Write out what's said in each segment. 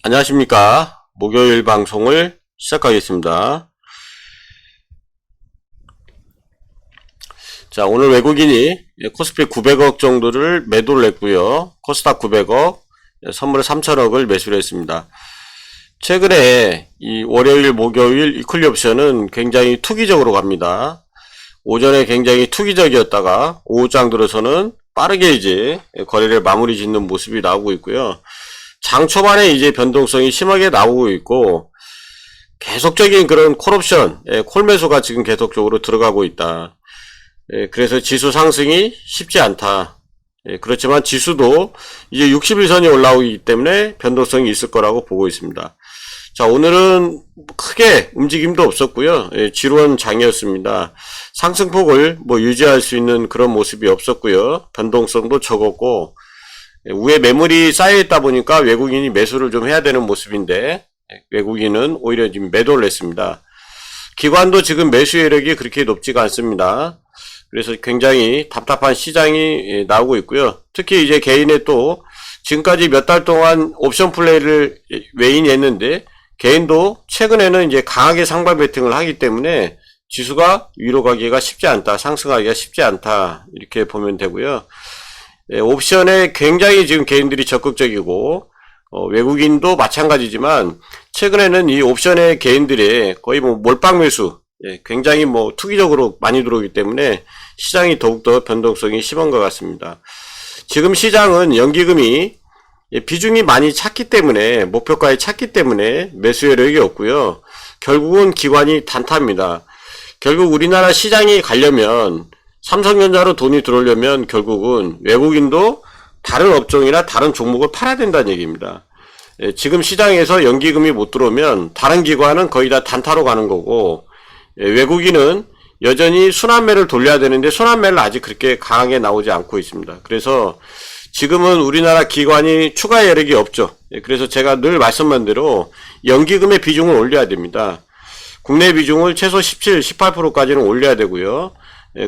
안녕하십니까. 목요일 방송을 시작하겠습니다. 자, 오늘 외국인이 코스피 900억 정도를 매도를 했고요. 코스닥 900억, 선물에 3천억을 매수를 했습니다. 최근에 이 월요일, 목요일 이클리 옵션은 굉장히 투기적으로 갑니다. 오전에 굉장히 투기적이었다가 오후장 들어서는 빠르게 이제 거래를 마무리 짓는 모습이 나오고 있고요. 장 초반에 이제 변동성이 심하게 나오고 있고, 계속적인 그런 콜옵션, 콜매수가 지금 계속적으로 들어가고 있다. 그래서 지수 상승이 쉽지 않다. 그렇지만 지수도 이제 60일선이 올라오기 때문에 변동성이 있을 거라고 보고 있습니다. 자, 오늘은 크게 움직임도 없었고요. 지루한 장이었습니다. 상승폭을 유지할 수 있는 그런 모습이 없었고요. 변동성도 적었고, 위에 매물이 쌓여있다 보니까 외국인이 매수를 좀 해야 되는 모습인데, 외국인은 오히려 지금 매도를 했습니다. 기관도 지금 매수 여력이 그렇게 높지가 않습니다. 그래서 굉장히 답답한 시장이 나오고 있고요. 특히 이제 개인의 또 지금까지 몇 달 동안 옵션 플레이를 외인이 했는데, 개인도 최근에는 이제 강하게 상방 베팅을 하기 때문에 지수가 위로 가기가 쉽지 않다, 상승하기가 쉽지 않다, 이렇게 보면 되고요. 옵션에 굉장히 지금 개인들이 적극적이고, 외국인도 마찬가지지만, 최근에는 이 옵션의 개인들이 거의 몰빵 매수, 굉장히 투기적으로 많이 들어오기 때문에 시장이 더욱더 변동성이 심한 것 같습니다. 지금 시장은 연기금이 비중이 많이 찼기 때문에, 목표가에 찼기 때문에 매수 여력이 없고요. 결국은 기관이 단타입니다. 결국 우리나라 시장이 가려면, 삼성전자로 돈이 들어오려면 결국은 외국인도 다른 업종이나 다른 종목을 팔아야 된다는 얘기입니다. 지금 시장에서 연기금이 못 들어오면 다른 기관은 거의 다 단타로 가는 거고, 외국인은 여전히 순환매를 돌려야 되는데 순환매를 아직 그렇게 강하게 나오지 않고 있습니다. 그래서 지금은 우리나라 기관이 추가 여력이 없죠. 그래서 제가 늘 말씀한 대로 연기금의 비중을 올려야 됩니다. 국내 비중을 최소 17, 18%까지는 올려야 되고요.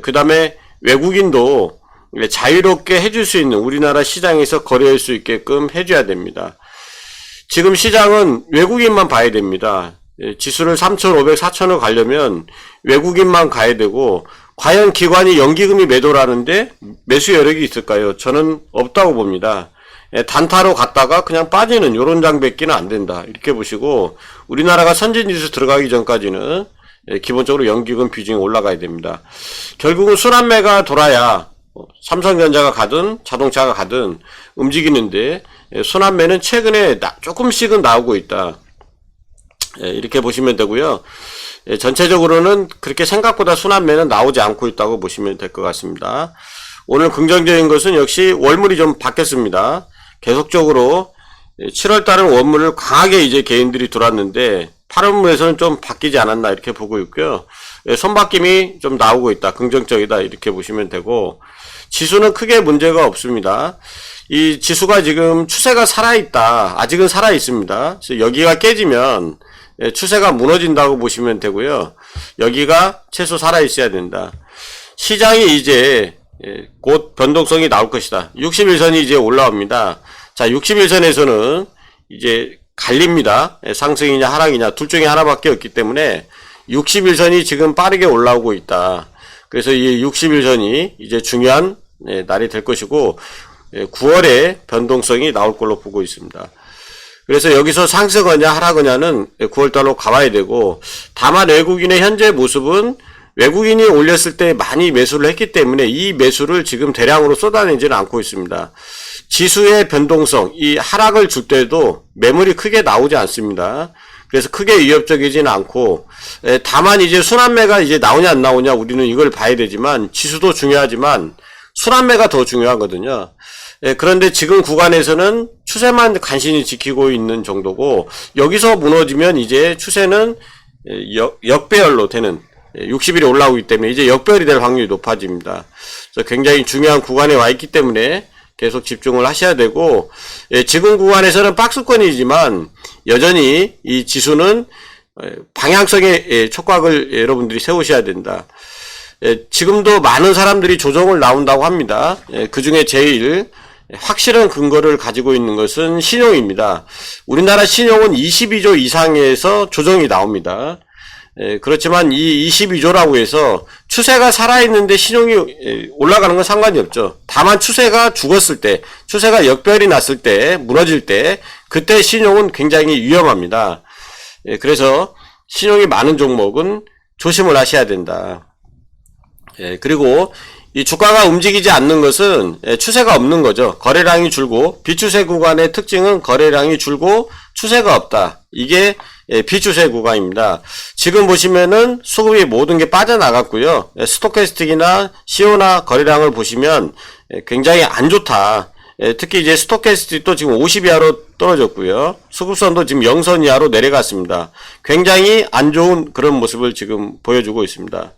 그 다음에 외국인도 자유롭게 해줄 수 있는 우리나라 시장에서 거래할 수 있게끔 해줘야 됩니다. 지금 시장은 외국인만 봐야 됩니다. 지수를 3,500, 4,000을 가려면 외국인만 가야 되고, 과연 기관이 연기금이 매도를 하는데 매수 여력이 있을까요? 저는 없다고 봅니다. 단타로 갔다가 그냥 빠지는 요런 장밖에는 안 된다, 이렇게 보시고, 우리나라가 선진지수 들어가기 전까지는 기본적으로 연기금 비중이 올라가야 됩니다. 결국은 순환매가 돌아야 삼성전자가 가든 자동차가 가든 움직이는데, 순환매는 최근에 조금씩은 나오고 있다, 이렇게 보시면 되고요. 전체적으로는 그렇게 생각보다 순환매는 나오지 않고 있다고 보시면 될 것 같습니다. 오늘 긍정적인 것은 역시 월물이 좀 바뀌었습니다. 계속적으로 7월달은 원물을 강하게 이제 개인들이 들어왔는데 8월물에서는 좀 바뀌지 않았나, 이렇게 보고 있고요. 손바뀜이 좀 나오고 있다, 긍정적이다, 이렇게 보시면 되고, 지수는 크게 문제가 없습니다. 이 지수가 지금 추세가 살아있다, 아직은 살아있습니다. 그래서 여기가 깨지면 추세가 무너진다고 보시면 되고요. 여기가 최소 살아있어야 된다. 시장이 이제 곧 변동성이 나올 것이다. 61선이 이제 올라옵니다. 자, 61선에서는 이제 갈립니다. 상승이냐 하락이냐 둘 중에 하나밖에 없기 때문에 61선이 지금 빠르게 올라오고 있다. 그래서 이 61선이 이제 중요한 날이 될 것이고, 9월에 변동성이 나올 걸로 보고 있습니다. 그래서 여기서 상승하냐 하락하냐는 9월달로 가봐야 되고, 다만 외국인의 현재 모습은 외국인이 올렸을 때 많이 매수를 했기 때문에 이 매수를 지금 대량으로 쏟아내지는 않고 있습니다. 지수의 변동성, 이 하락을 줄 때도 매물이 크게 나오지 않습니다. 그래서 크게 위협적이지는 않고, 다만 이제 순환매가 이제 나오냐 안 나오냐 우리는 이걸 봐야 되지만, 지수도 중요하지만 순환매가 더 중요하거든요. 그런데 지금 구간에서는 추세만 간신히 지키고 있는 정도고, 여기서 무너지면 이제 추세는 역배열로 되는, 60일이 올라오기 때문에 이제 역배열이 될 확률이 높아집니다. 그래서 굉장히 중요한 구간에 와 있기 때문에 계속 집중을 하셔야 되고, 지금 구간에서는 박스권이지만 여전히 이 지수는 방향성의 촉각을 여러분들이 세우셔야 된다. 지금도 많은 사람들이 조정을 나온다고 합니다. 그 중에 제일 확실한 근거를 가지고 있는 것은 신용입니다. 우리나라 신용은 22조 이상에서 조정이 나옵니다. 그렇지만 이 22조라고 해서 추세가 살아있는데 신용이 올라가는 건 상관이 없죠. 다만 추세가 죽었을 때, 추세가 역별이 났을 때, 무너질 때, 그때 신용은 굉장히 위험합니다. 그래서 신용이 많은 종목은 조심을 하셔야 된다. 그리고 이 주가가 움직이지 않는 것은 추세가 없는 거죠. 거래량이 줄고, 비추세 구간의 특징은 거래량이 줄고 추세가 없다. 이게 비추세 구간입니다. 지금 보시면은 수급이 모든 게 빠져나갔고요. 스토캐스틱이나 시오나 거래량을 보시면 굉장히 안 좋다. 특히 이제 스토캐스틱도 지금 50 이하로 떨어졌고요. 수급선도 지금 0선 이하로 내려갔습니다. 굉장히 안 좋은 그런 모습을 지금 보여주고 있습니다.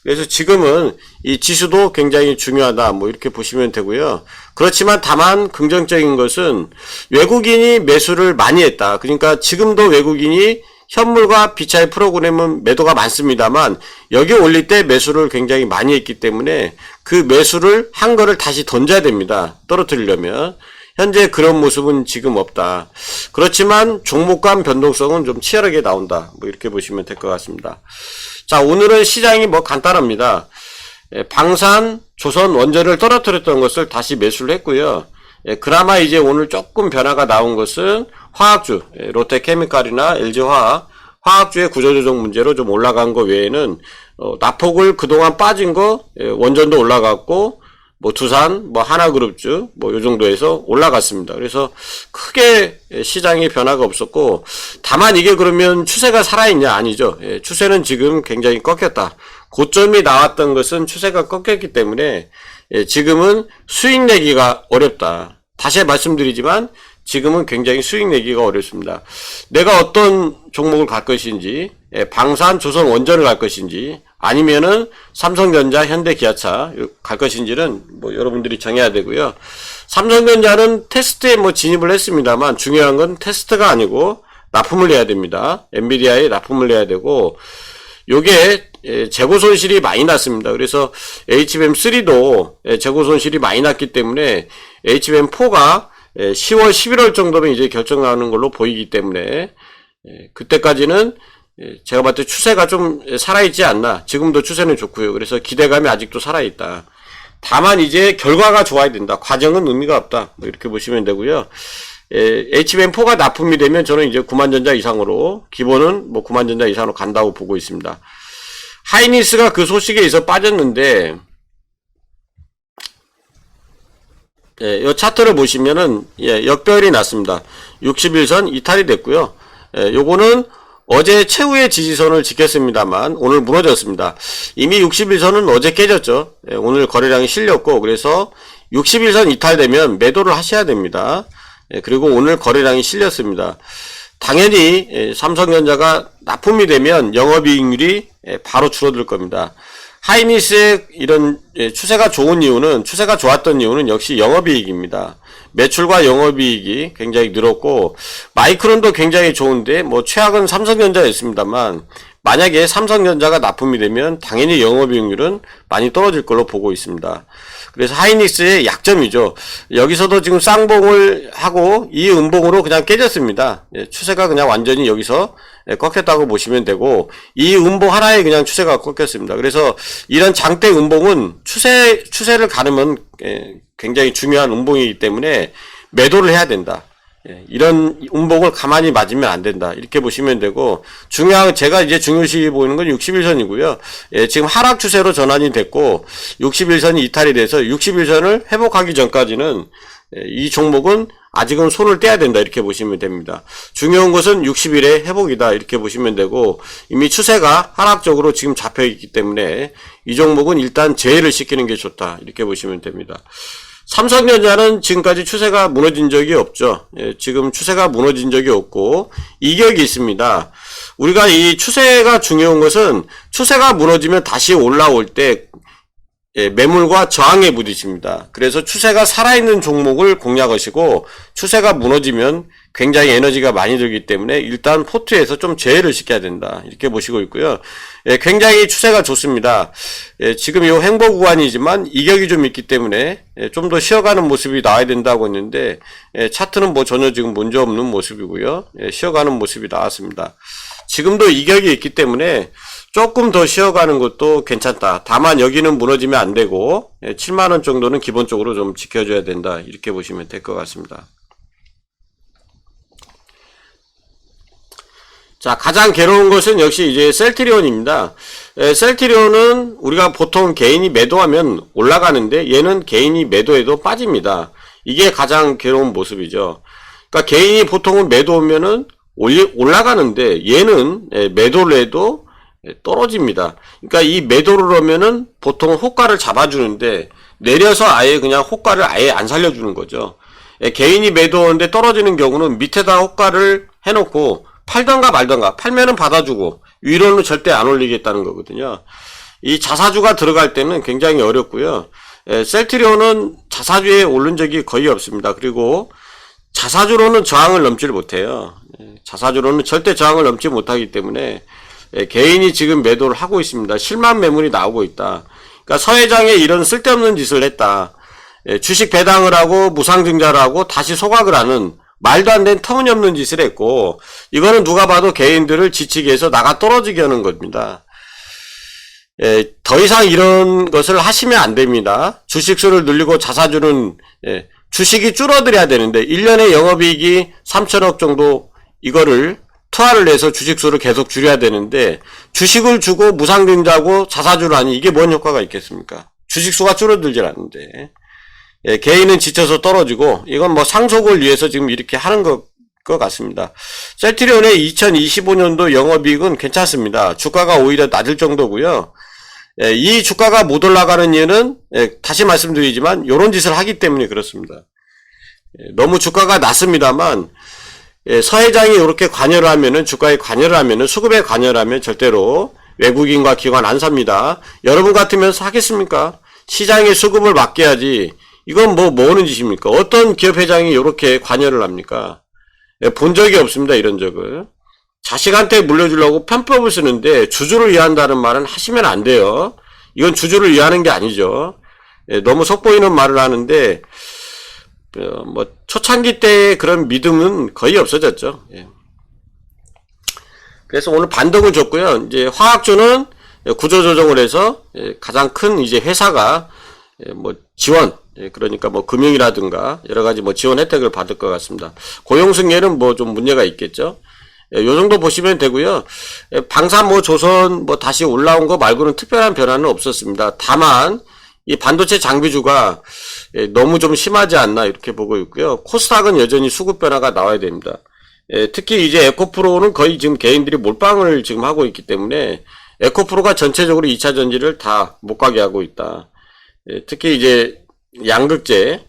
그래서 지금은 이 지수도 굉장히 중요하다. 뭐 이렇게 보시면 되고요. 그렇지만 다만 긍정적인 것은 외국인이 매수를 많이 했다. 그러니까 지금도 외국인이 현물과 비차익 프로그램은 매도가 많습니다만 여기 올릴 때 매수를 굉장히 많이 했기 때문에 그 매수를 한 거를 다시 던져야 됩니다. 떨어뜨리려면. 현재 그런 모습은 지금 없다. 그렇지만 종목 간 변동성은 좀 치열하게 나온다. 뭐 이렇게 보시면 될 것 같습니다. 자, 오늘은 시장이 뭐 간단합니다. 방산, 조선, 원전을 떨어뜨렸던 것을 다시 매수를 했고요. 그나마 이제 오늘 조금 변화가 나온 것은 화학주, 롯데케미칼이나 LG화학, 화학주의 구조조정 문제로 좀 올라간 거 외에는 낙폭을 그동안 빠진 거 원전도 올라갔고 뭐 두산, 뭐 하나그룹주, 뭐 요 정도에서 올라갔습니다. 그래서 크게 시장에 변화가 없었고, 다만 이게 그러면 추세가 살아있냐? 아니죠. 추세는 지금 굉장히 꺾였다. 고점이 나왔던 것은 추세가 꺾였기 때문에 지금은 수익 내기가 어렵다. 다시 말씀드리지만 지금은 굉장히 수익 내기가 어렵습니다. 내가 어떤 종목을 갈 것인지, 방산, 조선, 원전을 갈 것인지, 아니면은 삼성전자, 현대기아차 갈 것인지는 뭐 여러분들이 정해야 되고요. 삼성전자는 테스트에 뭐 진입을 했습니다만 중요한 건 테스트가 아니고 납품을 해야 됩니다. 엔비디아에 납품을 해야 되고 요게 재고 손실이 많이 났습니다. 그래서 HBM3도 재고 손실이 많이 났기 때문에 HBM4가 10월, 11월 정도면 이제 결정 나오는 걸로 보이기 때문에 그때까지는 제가 봤을 때 추세가 좀 살아있지 않나. 지금도 추세는 좋고요. 그래서 기대감이 아직도 살아있다. 다만 이제 결과가 좋아야 된다. 과정은 의미가 없다. 뭐 이렇게 보시면 되고요. HBM4가 납품이 되면 저는 이제 9만전자 이상으로, 기본은 뭐 9만전자 이상으로 간다고 보고 있습니다. 하이닉스가 그 소식에 의해서 빠졌는데, 이 차트를 보시면은, 역별이 났습니다. 61선 이탈이 됐고요. 요거는 어제 최후의 지지선을 지켰습니다만 오늘 무너졌습니다. 이미 61선은 어제 깨졌죠. 오늘 거래량이 실렸고 그래서 61선 이탈되면 매도를 하셔야 됩니다. 그리고 오늘 거래량이 실렸습니다. 당연히 삼성전자가 납품이 되면 영업이익률이 바로 줄어들 겁니다. 하이닉스의 이런 추세가 좋은 이유는, 추세가 좋았던 이유는 역시 영업이익입니다. 매출과 영업이익이 굉장히 늘었고, 마이크론도 굉장히 좋은데, 뭐, 최악은 삼성전자였습니다만, 만약에 삼성전자가 납품이 되면 당연히 영업이익률은 많이 떨어질 걸로 보고 있습니다. 그래서 하이닉스의 약점이죠. 여기서도 지금 쌍봉을 하고 이 음봉으로 그냥 깨졌습니다. 추세가 그냥 완전히 여기서 꺾였다고 보시면 되고, 이 음봉 하나에 그냥 추세가 꺾였습니다. 그래서 이런 장대 음봉은 추세를 가르면 굉장히 중요한 음봉이기 때문에 매도를 해야 된다. 이런 음봉을 가만히 맞으면 안 된다. 이렇게 보시면 되고, 제가 이제 중요시 보이는 건 61선이고요. 지금 하락 추세로 전환이 됐고, 61선이 이탈이 돼서 61선을 회복하기 전까지는 이 종목은 아직은 손을 떼야 된다. 이렇게 보시면 됩니다. 중요한 것은 60일의 회복이다. 이렇게 보시면 되고, 이미 추세가 하락적으로 지금 잡혀 있기 때문에 이 종목은 일단 제외를 시키는 게 좋다. 이렇게 보시면 됩니다. 삼성전자는 지금까지 추세가 무너진 적이 없죠. 지금 추세가 무너진 적이 없고 이격이 있습니다. 우리가 이 추세가 중요한 것은 추세가 무너지면 다시 올라올 때 매물과 저항에 부딪힙니다. 그래서 추세가 살아있는 종목을 공략하시고 추세가 무너지면 굉장히 에너지가 많이 들기 때문에 일단 포트에서 좀 제외를 시켜야 된다. 이렇게 보시고 있고요. 굉장히 추세가 좋습니다. 지금 이 횡보 구간이지만 이격이 좀 있기 때문에 좀 더 쉬어가는 모습이 나와야 된다고 했는데 차트는 뭐 전혀 지금 문제 없는 모습이고요. 쉬어가는 모습이 나왔습니다. 지금도 이격이 있기 때문에 조금 더 쉬어가는 것도 괜찮다. 다만 여기는 무너지면 안 되고 7만원 정도는 기본적으로 좀 지켜줘야 된다. 이렇게 보시면 될 것 같습니다. 자, 가장 괴로운 것은 역시 이제 셀트리온입니다. 셀트리온은 우리가 보통 개인이 매도하면 올라가는데 얘는 개인이 매도해도 빠집니다. 이게 가장 괴로운 모습이죠. 그러니까 개인이 보통은 매도하면은 올라가는데 얘는 매도를 해도 떨어집니다. 그러니까 이 매도를 하면은 보통 호가를 잡아주는데 내려서 아예 그냥 호가를 아예 안 살려주는 거죠. 개인이 매도하는데 떨어지는 경우는 밑에다 호가를 해놓고 팔던가 말던가, 팔면은 받아주고 위로는 절대 안 올리겠다는 거거든요. 이 자사주가 들어갈 때는 굉장히 어렵고요. 셀트리온은 자사주에 오른 적이 거의 없습니다. 그리고 자사주로는 저항을 넘지를 못해요. 자사주로는 절대 저항을 넘지 못하기 때문에 개인이 지금 매도를 하고 있습니다. 실만 매물이 나오고 있다. 그러니까 서회장에 이런 쓸데없는 짓을 했다. 주식 배당을 하고 무상증자를 하고 다시 소각을 하는 말도 안 되는 터무니없는 짓을 했고 이거는 누가 봐도 개인들을 지치게 해서 나가 떨어지게 하는 겁니다. 더 이상 이런 것을 하시면 안 됩니다. 주식수를 늘리고 자사주는 주식이 줄어들어야 되는데 1년에 영업이익이 3천억 정도 이거를 투하를 해서 주식수를 계속 줄여야 되는데 주식을 주고 무상증자하고 자사주를 하니 이게 뭔 효과가 있겠습니까? 주식수가 줄어들질 않는데 개인은 지쳐서 떨어지고 이건 뭐 상속을 위해서 지금 이렇게 하는 것 같습니다. 셀트리온의 2025년도 영업이익은 괜찮습니다. 주가가 오히려 낮을 정도고요. 이 주가가 못 올라가는 이유는 다시 말씀드리지만 이런 짓을 하기 때문에 그렇습니다. 너무 주가가 낮습니다만 서회장이 이렇게 관여를 하면은 주가에 관여를 하면은 수급에 관여를 하면 절대로 외국인과 기관 안 삽니다. 여러분 같으면 사겠습니까? 시장의 수급을 맡겨야지. 이건 뭐 하는 짓입니까? 어떤 기업 회장이 이렇게 관여를 합니까? 본 적이 없습니다. 이런 적을. 자식한테 물려주려고 편법을 쓰는데 주주를 위한다는 말은 하시면 안 돼요. 이건 주주를 위하는 게 아니죠. 너무 속보이는 말을 하는데 뭐 초창기 때의 그런 믿음은 거의 없어졌죠. 그래서 오늘 반등을 줬고요. 이제 화학주는 구조조정을 해서 가장 큰 이제 회사가 뭐 지원 그러니까 뭐 금융이라든가 여러 가지 뭐 지원 혜택을 받을 것 같습니다. 고용 승계는 뭐 좀 문제가 있겠죠. 요 정도 보시면 되고요. 방산 뭐 조선 뭐 다시 올라온 거 말고는 특별한 변화는 없었습니다. 다만 이 반도체 장비주가 너무 좀 심하지 않나 이렇게 보고 있고요. 코스닥은 여전히 수급 변화가 나와야 됩니다. 특히 이제 에코프로는 거의 지금 개인들이 몰빵을 지금 하고 있기 때문에 에코프로가 전체적으로 2차 전지를 다 못 가게 하고 있다. 특히 이제 양극재,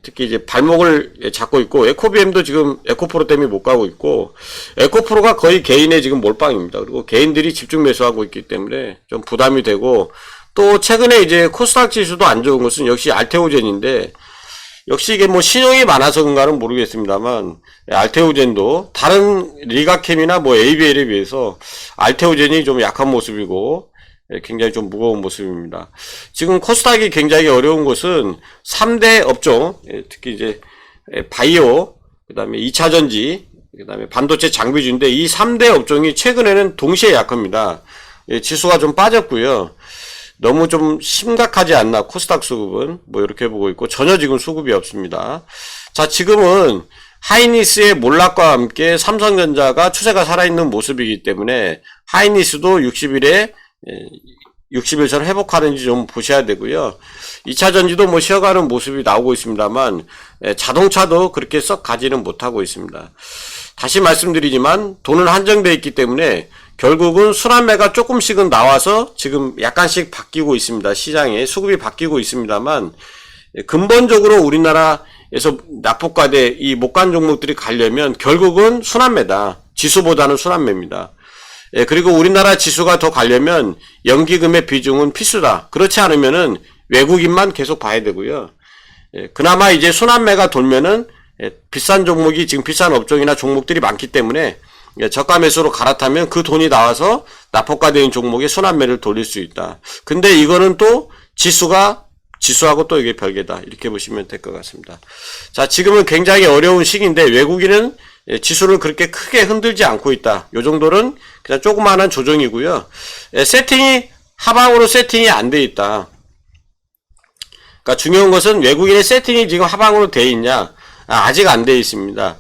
특히 이제 발목을 잡고 있고, 에코비엠도 지금 에코프로 때문에 못 가고 있고, 에코프로가 거의 개인의 지금 몰빵입니다. 그리고 개인들이 집중 매수하고 있기 때문에 좀 부담이 되고, 또 최근에 이제 코스닥 지수도 안 좋은 것은 역시 알테오젠인데, 역시 이게 뭐 신용이 많아서 그런가는 모르겠습니다만, 알테오젠도 다른 리가캠이나 뭐 ABL에 비해서 알테오젠이 좀 약한 모습이고, 굉장히 좀 무거운 모습입니다. 지금 코스닥이 굉장히 어려운 것은 3대 업종, 특히 이제 바이오, 그 다음에 2차전지, 그 다음에 반도체 장비주인데 이 3대 업종이 최근에는 동시에 약합니다. 지수가 좀 빠졌고요. 너무 좀 심각하지 않나 코스닥 수급은 뭐 이렇게 보고 있고 전혀 지금 수급이 없습니다. 자, 지금은 하이니스의 몰락과 함께 삼성전자가 추세가 살아있는 모습이기 때문에 하이니스도 60일에 60일선 회복하는지 좀 보셔야 되고요. 2차 전지도 뭐 쉬어가는 모습이 나오고 있습니다만 자동차도 그렇게 썩 가지는 못하고 있습니다. 다시 말씀드리지만 돈은 한정되어 있기 때문에 결국은 순환매가 조금씩은 나와서 지금 약간씩 바뀌고 있습니다. 시장에 수급이 바뀌고 있습니다만 근본적으로 우리나라에서 낙폭과대 이 목간 종목들이 가려면 결국은 순환매다. 지수보다는 순환매입니다. 그리고 우리나라 지수가 더 가려면 연기금의 비중은 필수다. 그렇지 않으면은 외국인만 계속 봐야 되고요. 그나마 이제 순환매가 돌면은 비싼 종목이 지금 비싼 업종이나 종목들이 많기 때문에 저가 매수로 갈아타면 그 돈이 나와서 낙폭과대인 종목에 순환매를 돌릴 수 있다. 근데 이거는 또 지수하고 또 이게 별개다. 이렇게 보시면 될 것 같습니다. 자, 지금은 굉장히 어려운 시기인데 외국인은 지수를 그렇게 크게 흔들지 않고 있다. 요 정도는 그냥 조그마한 조정이고요. 하방으로 세팅이 안 돼 있다. 그러니까 중요한 것은 외국인의 세팅이 지금 하방으로 돼 있냐? 아직 안 돼 있습니다.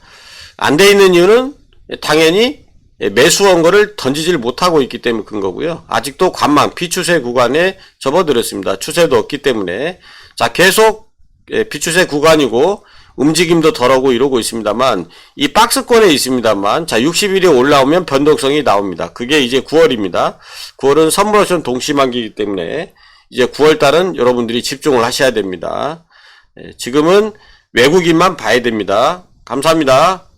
안 돼 있는 이유는 당연히 매수한 거를 던지질 못하고 있기 때문에 그런 거고요. 아직도 관망, 비추세 구간에 접어들었습니다. 추세도 없기 때문에. 자, 계속 비추세 구간이고 움직임도 덜하고 이러고 있습니다만 이 박스권에 있습니다만 자, 60일이 올라오면 변동성이 나옵니다. 그게 이제 9월입니다. 9월은 선물 옵션 동시만기이기 때문에 이제 9월달은 여러분들이 집중을 하셔야 됩니다. 지금은 외국인만 봐야 됩니다. 감사합니다.